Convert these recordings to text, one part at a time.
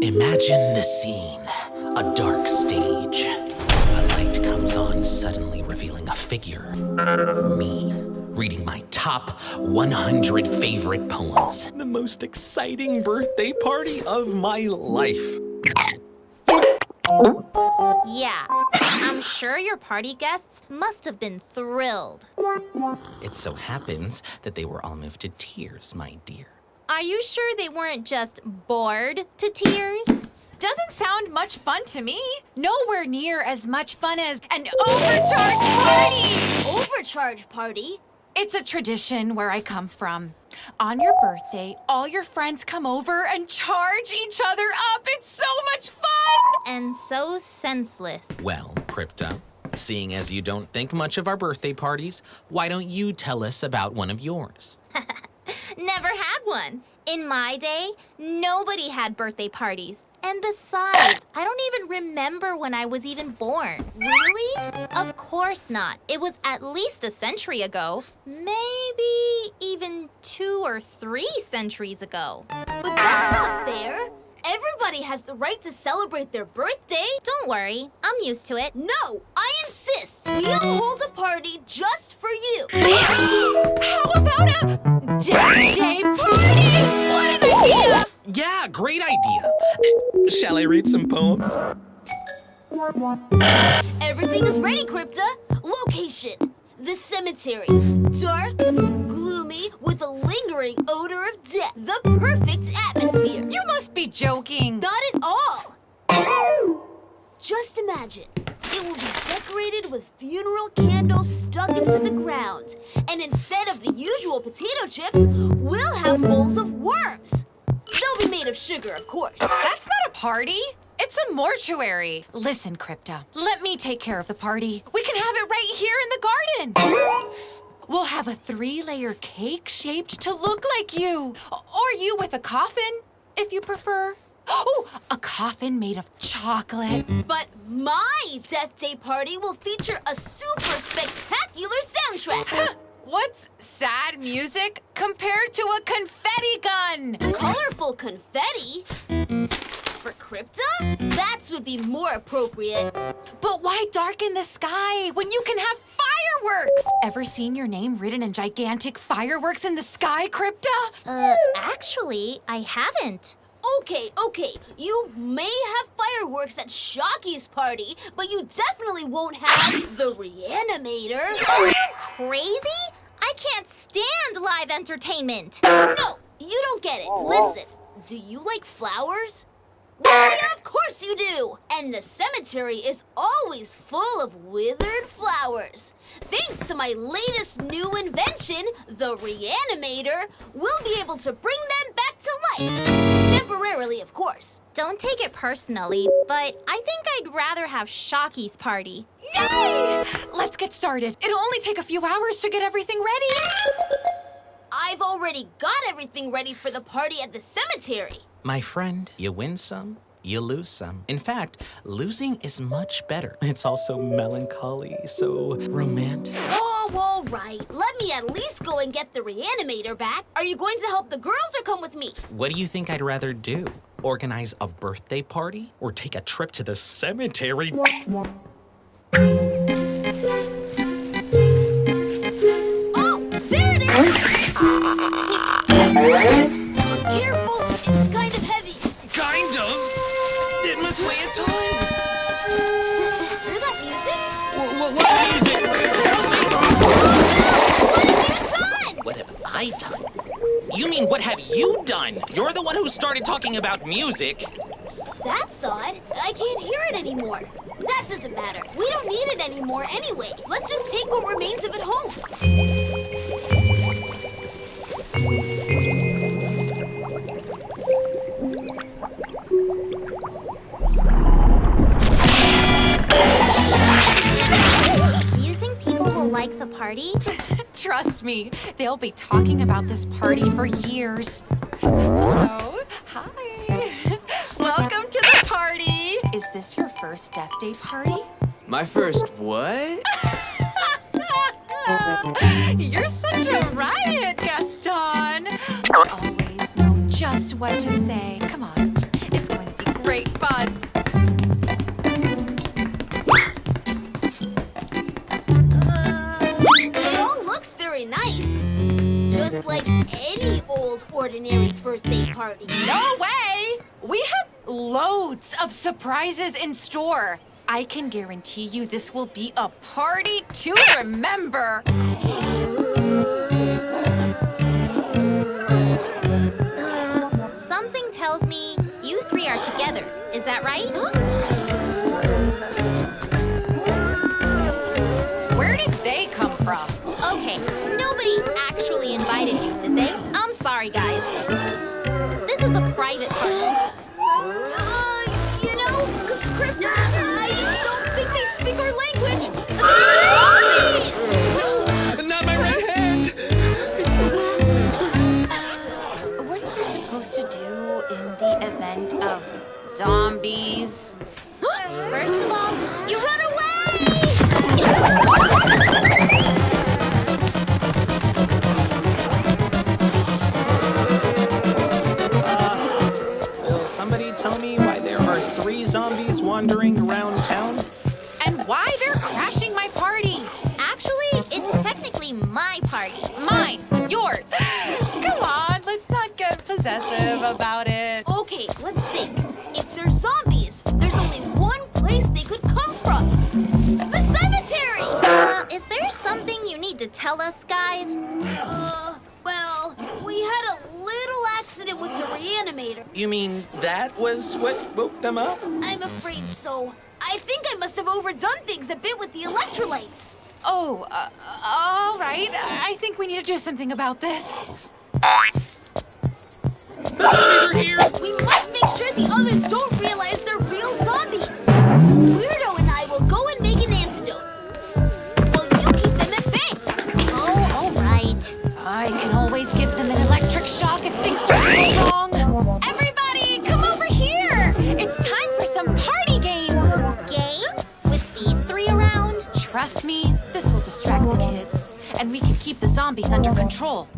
Imagine the scene. A dark stage. A light comes on, suddenly revealing a figure. Me, reading my top 100 favorite poems. The most exciting birthday party of my life. Yeah, I'm sure your party guests must have been thrilled. It so happens that they were all moved to tears, my dear. Are you sure they weren't just bored to tears? Doesn't sound much fun to me. Nowhere near as much fun as an overcharge party! Overcharge party? It's a tradition where I come from. On your birthday, all your friends come over and charge each other up. It's so much fun! And so senseless. Well, Crypto, seeing as you don't think much of our birthday parties, why don't you tell us about one of yours? Never had one. In my day, nobody had birthday parties. And besides, I don't even remember when I was even born. Really? Of course not. It was at least a century ago. Maybe even 2 or 3 centuries ago. But that's not fair. Everybody has the right to celebrate their birthday. Don't worry, I'm used to it. No, I insist. We'll hold a party just for you. How about a day party? What an idea! Yeah, great idea. Shall I read some poems? Everything is ready, Crypta. Location: the cemetery. Dark, gloomy, with a lingering odor of death. The perfect atmosphere. You must be joking. Not at all. Just imagine. It will be decorated with funeral candles stuck into the ground. And instead of the usual potato chips, we'll have bowls of worms. They'll be made of sugar, of course. That's not a party. It's a mortuary. Listen, Crypta, let me take care of the party. We can have it right here in the garden. We'll have a 3-layer cake shaped to look like you. Or you with a coffin, if you prefer. Oh, a coffin made of chocolate. But my Death Day party will feature a super spectacular soundtrack. What's sad music compared to a confetti gun? Colorful confetti? For Crypta? That would be more appropriate. But why darken the sky when you can have fireworks? Ever seen your name written in gigantic fireworks in the sky, Crypta? Actually, I haven't. Okay. You may have fireworks at Shocky's party, but you definitely won't have the Reanimator. Are you crazy? I can't stand live entertainment. No, you don't get it. Listen, do you like flowers? Well, yeah, of course you do. And the cemetery is always full of withered flowers. Thanks to my latest new invention, the Reanimator, we'll be able to bring them back to life. Temporarily, of course. Don't take it personally, but I think I'd rather have Shocky's party. Yay! Let's get started. It'll only take a few hours to get everything ready. I've already got everything ready for the party at the cemetery. My friend, you win some, you lose some. In fact, losing is much better. It's also melancholy, so romantic. Oh, all right. Let me at least go and get the Reanimator back. Are you going to help the girls or come with me? What do you think I'd rather do? Organize a birthday party or take a trip to the cemetery? Oh, there it is! Careful, it's kind of heavy. Kind of. It must weigh a ton. Hear that music? What music? Help me. What have you done? What have I done? You mean what have you done? You're the one who started talking about music. That's odd. I can't hear it anymore. That doesn't matter. We don't need it anymore anyway. Let's just take what remains of it home. Do you think people will like the party? Trust me, they'll be talking about this party for years. So, hi. Welcome to the party. Is this your first Death Day party? My first what? You're such a riot, Gaston. Always know just what to say. Come on, it's going to be great fun. It all looks very nice. Just like any old ordinary birthday party. No way! We have loads of surprises in store. I can guarantee you this will be a party to remember. Something tells me you three are together. Is that right? Where did they come from? Okay, nobody actually invited you, did they? I'm sorry, guys. This is a private party. Crypto, I don't think they speak our language. They're zombies! Not my right hand! What are you supposed to do in the event of zombies? First of all, you run away! Will somebody tell me why there are 3 zombies wandering around town? And why they're crashing my party? Actually, it's technically my party. Mine, yours. Come on, let's not get possessive about it. Okay, let's think. If they're zombies, there's only one place they could come from. The cemetery! Is there something you need to tell us, guys? Well, we had a little accident with the reanimator. You mean that was what woke them up? I'm afraid so. I think I must have overdone things a bit with the electrolytes. Oh, all right. I think we need to do something about this. The zombies are here! We must make sure the others don't realize they're real zombies. Weirdo and I will go and make an antidote. Well, you keep them at bay. Oh, all right. I can always give them an electric shock if things start to go wrong. Everybody, come over here. It's time for some party games. Games? With these 3 around? Trust me, this will distract the kids, and we can keep the zombies under control.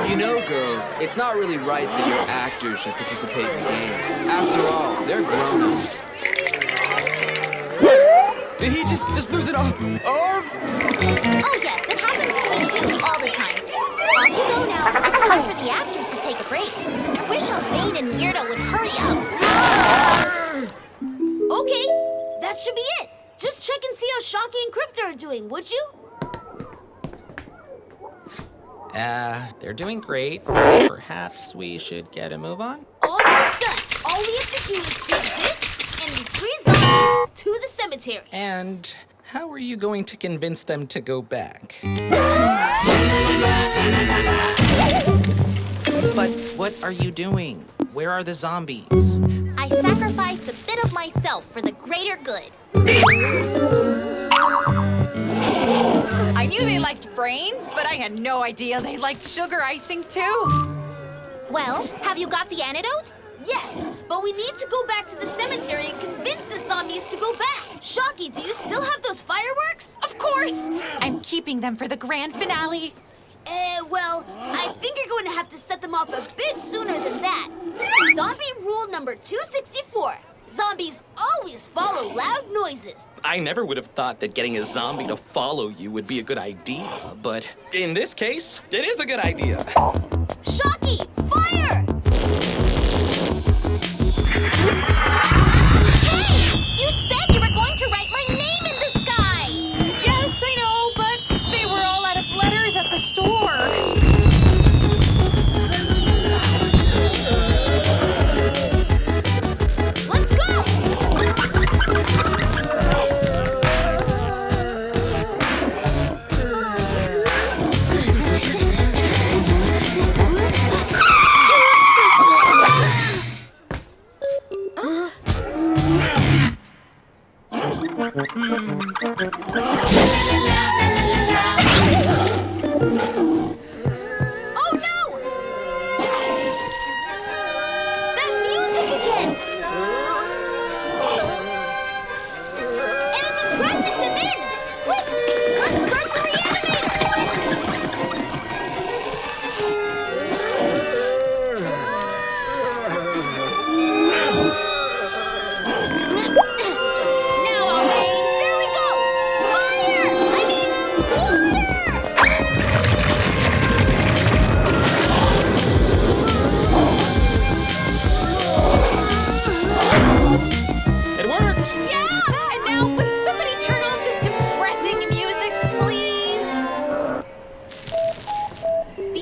You know, girls, it's not really right that your actors should participate in games. After all, they're grown-ups. Did he just lose it all? Oh! Oh, yes, it happens to me too, all the time. Off you go now. It's time for the actors to take a break. I wish Bane and Weirdo would hurry up. Okay, that should be it. Just check and see how Shocky and Crypto are doing, would you? They're doing great. Perhaps we should get a move on? Almost done. All we have to do is take this and the 3 zombies to the cemetery. And how are you going to convince them to go back? But what are you doing? Where are the zombies? I sacrificed a bit of myself for the greater good. I knew they liked brains, but I had no idea they liked sugar icing too. Well, have you got the antidote? Yes, but we need to go back to the cemetery and convince the zombies to go back. Shocky, do you still have those fireworks? Of course! I'm keeping them for the grand finale. Well, I think you're going to have to set them off a bit sooner than that. Zombie rule number 264. Zombies always follow loud noises. I never would have thought that getting a zombie to follow you would be a good idea, but in this case, it is a good idea. Shocky, fire! Hey! You said you were going to write my name in the sky! Yes, I know, but they were all out of letters at the store. Let's go!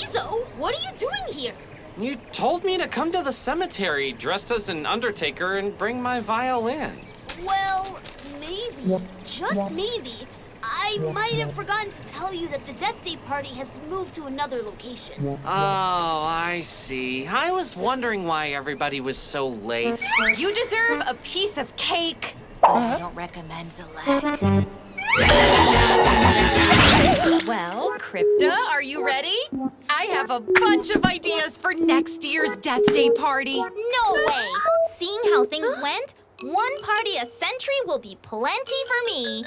Chizo, what are you doing here? You told me to come to the cemetery dressed as an undertaker and bring my violin. Well, maybe, just maybe, I might have forgotten to tell you that the Death Day party has moved to another location. Oh, I see. I was wondering why everybody was so late. You deserve a piece of cake, but I don't recommend the leg. Well, Crypta, are you ready? I have a bunch of ideas for next year's Death Day party. No way! Seeing how things went, one party a century will be plenty for me.